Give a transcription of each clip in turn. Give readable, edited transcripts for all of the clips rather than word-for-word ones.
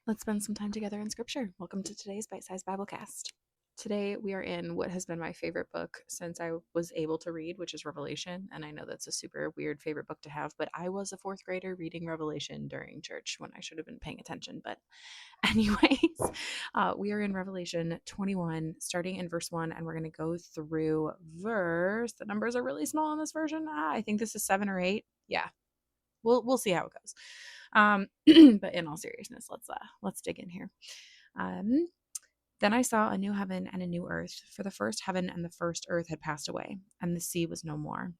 Let's spend some time together in Scripture. Welcome to today's Bite-sized Biblecast. Today we are in what has been my favorite book since I was able to read, which is Revelation. And I know that's a super weird favorite book to have, but I was a fourth grader reading Revelation during church when I should have been paying attention. But anyways, we are in Revelation 21, starting in verse 1, and we're going to go through the numbers are really small in this version. I think this is 7 or 8. Yeah, we'll see how it goes. But in all seriousness, let's dig in here. Um, then I saw a new heaven and a new earth, for the first heaven and the first earth had passed away, and the sea was no more.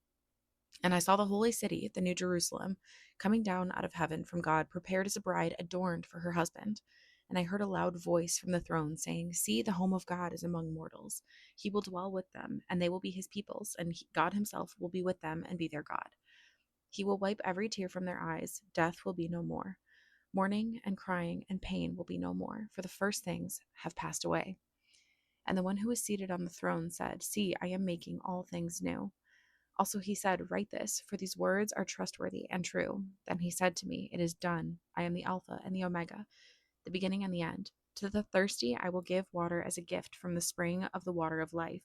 And I saw the holy city, the new Jerusalem, coming down out of heaven from God, prepared as a bride adorned for her husband. And I heard a loud voice from the throne saying, "See, the home of God is among mortals. He will dwell with them, and they will be his peoples, and God himself will be with them and be their God. He will wipe every tear from their eyes. Death will be no more. Mourning and crying and pain will be no more, for the first things have passed away." And the one who was seated on the throne said, "See, I am making all things new." Also he said, "Write this, for these words are trustworthy and true." Then he said to me, "It is done. I am the Alpha and the Omega, the beginning and the end. To the thirsty I will give water as a gift from the spring of the water of life.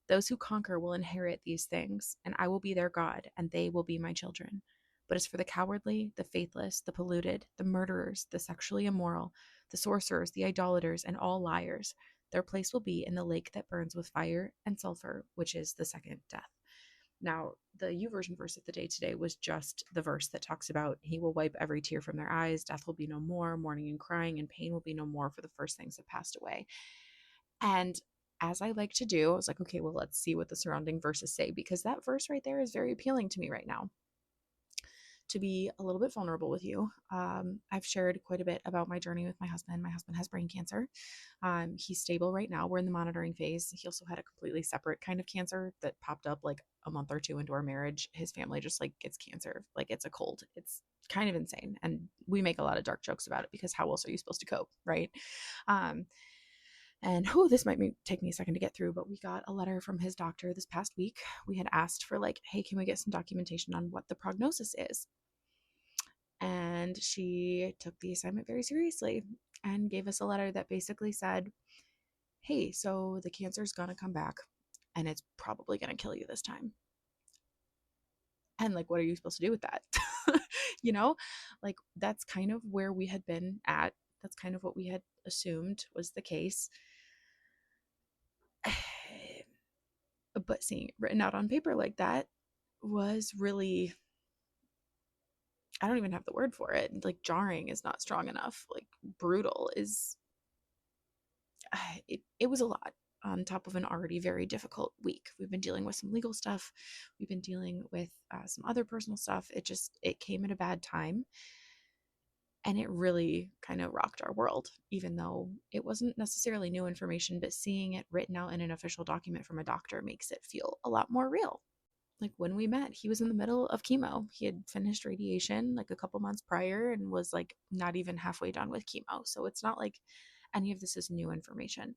Those who conquer will inherit these things, and I will be their God, and they will be my children. But as for the cowardly, the faithless, the polluted, the murderers, the sexually immoral, the sorcerers, the idolaters, and all liars, their place will be in the lake that burns with fire and sulfur, which is the second death. Now, the YouVersion verse of the day today was just the verse that talks about he will wipe every tear from their eyes, death will be no more, mourning and crying, and pain will be no more, for the first things have passed away. And as I like to do, I was like, okay, well, let's see what the surrounding verses say, because that verse right there is very appealing to me right now. To be a little bit vulnerable with you, I've shared quite a bit about my journey with my husband. My husband has brain cancer. He's stable right now. We're in the monitoring phase. He also had a completely separate kind of cancer that popped up like a month or two into our marriage. His family just like gets cancer, like it's a cold. It's kind of insane. And we make a lot of dark jokes about it because how else are you supposed to cope, right? Um, and this might take me a second to get through, but we got a letter from his doctor this past week. We had asked for like, hey, can we get some documentation on what the prognosis is? And she took the assignment very seriously and gave us a letter that basically said, hey, so the cancer's gonna come back and it's probably gonna kill you this time. And like, what are you supposed to do with that? you know, like that's kind of where we had been at. That's kind of what we had assumed was the case. But seeing it written out on paper like that was really, I don't even have the word for it. Like jarring is not strong enough. Like brutal is, it was a lot on top of an already very difficult week. We've been dealing with some legal stuff. We've been dealing with some other personal stuff. It came at a bad time. And it really kind of rocked our world, even though it wasn't necessarily new information, but seeing it written out in an official document from a doctor makes it feel a lot more real. Like when we met, he was in the middle of chemo. He had finished radiation like a couple months prior and was like not even halfway done with chemo. So it's not like any of this is new information.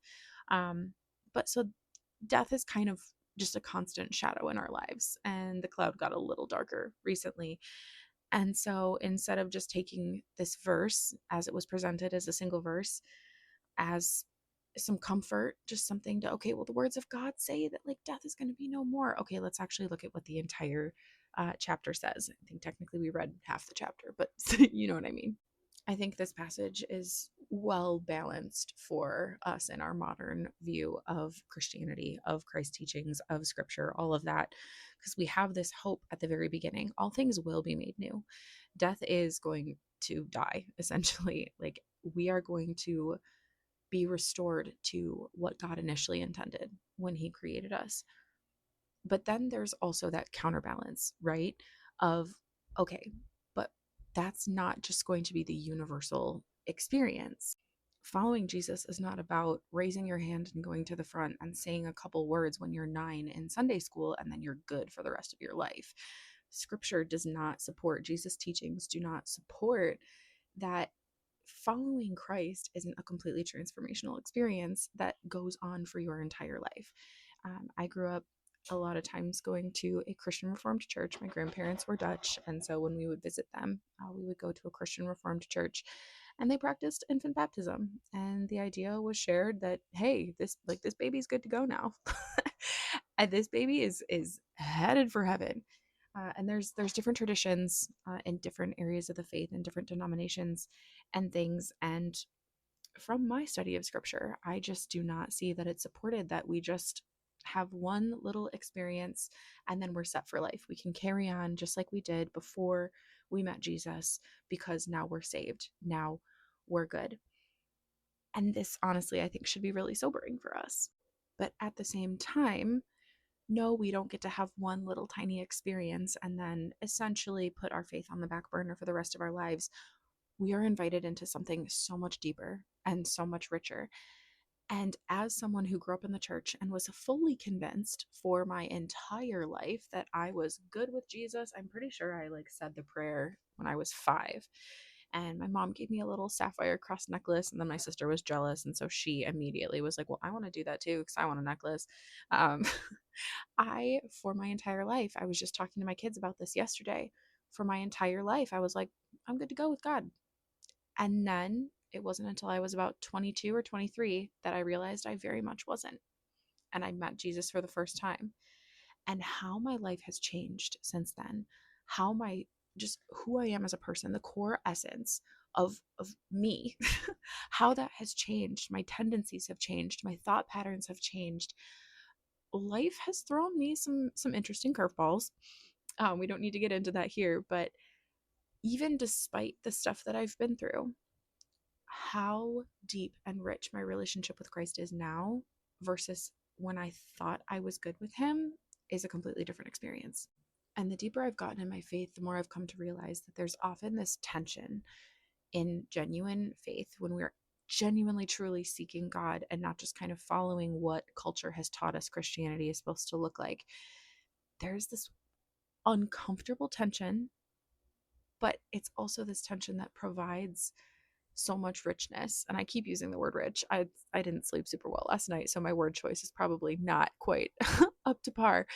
But so death is kind of just a constant shadow in our lives. And the cloud got a little darker recently. And so instead of just taking this verse as it was presented as a single verse, as some comfort, just something to, okay, well, the words of God say that like death is going to be no more. Okay, let's actually look at what the entire chapter says. I think technically we read half the chapter, but you know what I mean. I think this passage is well balanced for us in our modern view of Christianity, of Christ's teachings, of scripture, all of that, because we have this hope at the very beginning. All things will be made new. Death is going to die, essentially. Like we are going to be restored to what God initially intended when he created us. But then there's also that counterbalance, right? Of, okay, but that's not just going to be the universal experience. Following Jesus is not about raising your hand and going to the front and saying a couple words when you're 9 in Sunday school and then you're good for the rest of your life. Scripture does not support, Jesus' teachings do not support that. Following Christ isn't a completely transformational experience that goes on for your entire life. I grew up a lot of times going to a Christian Reformed church. My grandparents were Dutch, and so when we would visit them, we would go to a Christian Reformed church. and they practiced infant baptism. And the idea was shared that, hey, this baby's good to go now. And this baby is headed for heaven. And there's different traditions in different areas of the faith and different denominations and things. And from my study of scripture, I just do not see that it's supported that we just have one little experience and then we're set for life. We can carry on just like we did before we met Jesus because now we're saved. Now we're good. And this, honestly, I think should be really sobering for us. But at the same time, no, we don't get to have one little tiny experience and then essentially put our faith on the back burner for the rest of our lives. We are invited into something so much deeper and so much richer. And as someone who grew up in the church and was fully convinced for my entire life that I was good with Jesus, I'm pretty sure I said the prayer when I was 5. And my mom gave me a little sapphire cross necklace, and then my sister was jealous, and so she immediately was like, "Well, I want to do that too because I want a necklace." Um, for my entire life, I was just talking to my kids about this yesterday. For my entire life, I was like, "I'm good to go with God." And then it wasn't until I was about 22 or 23 that I realized I very much wasn't. And I met Jesus for the first time. And how my life has changed since then, how my just who I am as a person, the core essence of me, how that has changed. My tendencies have changed, my thought patterns have changed. Life has thrown me some interesting curveballs. We don't need to get into that here, but even despite the stuff that I've been through, how deep and rich my relationship with Christ is now versus when I thought I was good with him is a completely different experience. And the deeper I've gotten in my faith, the more I've come to realize that there's often this tension in genuine faith when we're genuinely truly seeking God and not just kind of following what culture has taught us Christianity is supposed to look like. There's this uncomfortable tension, but it's also this tension that provides so much richness. And I keep using the word rich. I didn't sleep super well last night, so my word choice is probably not quite up to par.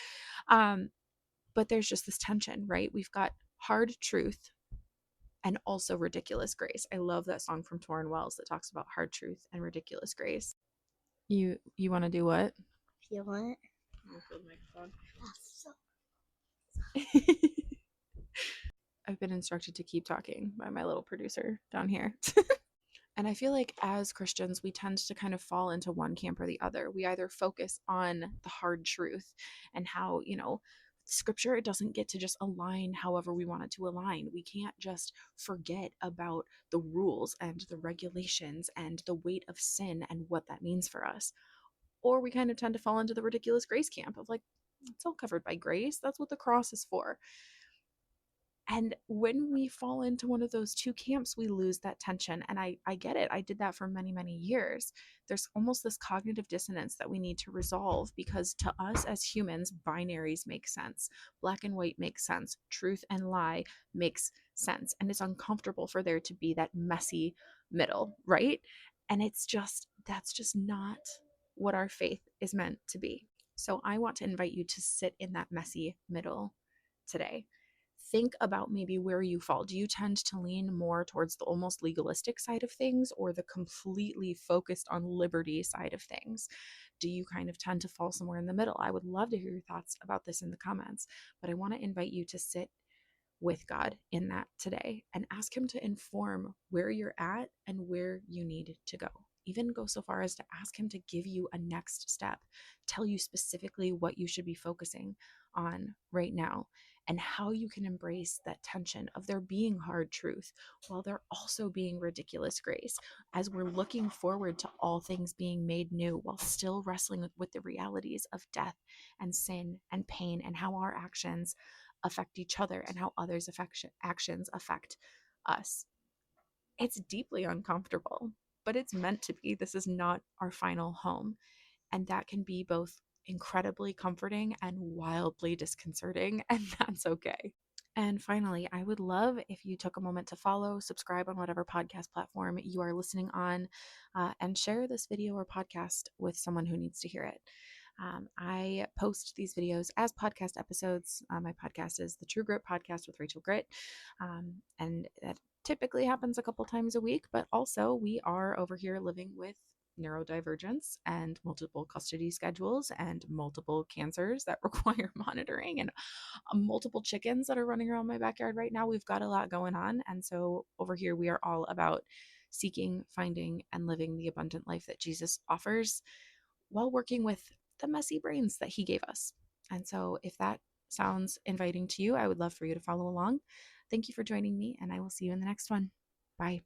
Um, but there's just this tension, right? We've got hard truth and also ridiculous grace. I love that song from Torrin Wells that talks about hard truth and ridiculous grace. You want to do what? Feel it. I'll feel the microphone. That's so I've been instructed to keep talking by my little producer down here. And I feel like as Christians, we tend to kind of fall into one camp or the other. We either focus on the hard truth and how, scripture, it doesn't get to just align however we want it to align. We can't just forget about the rules and the regulations and the weight of sin and what that means for us. Or we kind of tend to fall into the ridiculous grace camp of it's all covered by grace. That's what the cross is for. And when we fall into one of those two camps, we lose that tension. And I get it. I did that for many, many years. There's almost this cognitive dissonance that we need to resolve because to us as humans, binaries make sense. Black and white makes sense. Truth and lie makes sense. And it's uncomfortable for there to be that messy middle, right? And that's just not what our faith is meant to be. So I want to invite you to sit in that messy middle today. Think about maybe where you fall. Do you tend to lean more towards the almost legalistic side of things or the completely focused on liberty side of things? Do you kind of tend to fall somewhere in the middle? I would love to hear your thoughts about this in the comments, but I want to invite you to sit with God in that today and ask Him to inform where you're at and where you need to go. Even go so far as to ask Him to give you a next step, tell you specifically what you should be focusing on right now, and how you can embrace that tension of there being hard truth while there also being ridiculous grace, as we're looking forward to all things being made new while still wrestling with the realities of death and sin and pain and how our actions affect each other and how others' actions affect us. It's deeply uncomfortable, but it's meant to be. This is not our final home. And that can be both incredibly comforting and wildly disconcerting, and that's okay. And finally, I would love if you took a moment to follow, subscribe on whatever podcast platform you are listening on, and share this video or podcast with someone who needs to hear it. I post these videos as podcast episodes. My podcast is the True Grit Podcast with Rachel Grit. And that typically happens a couple times a week, but also we are over here living with neurodivergence and multiple custody schedules and multiple cancers that require monitoring and multiple chickens that are running around my backyard right now. We've got a lot going on. And so over here, we are all about seeking, finding, and living the abundant life that Jesus offers while working with the messy brains that he gave us. And so if that sounds inviting to you, I would love for you to follow along. Thank you for joining me, and I will see you in the next one. Bye.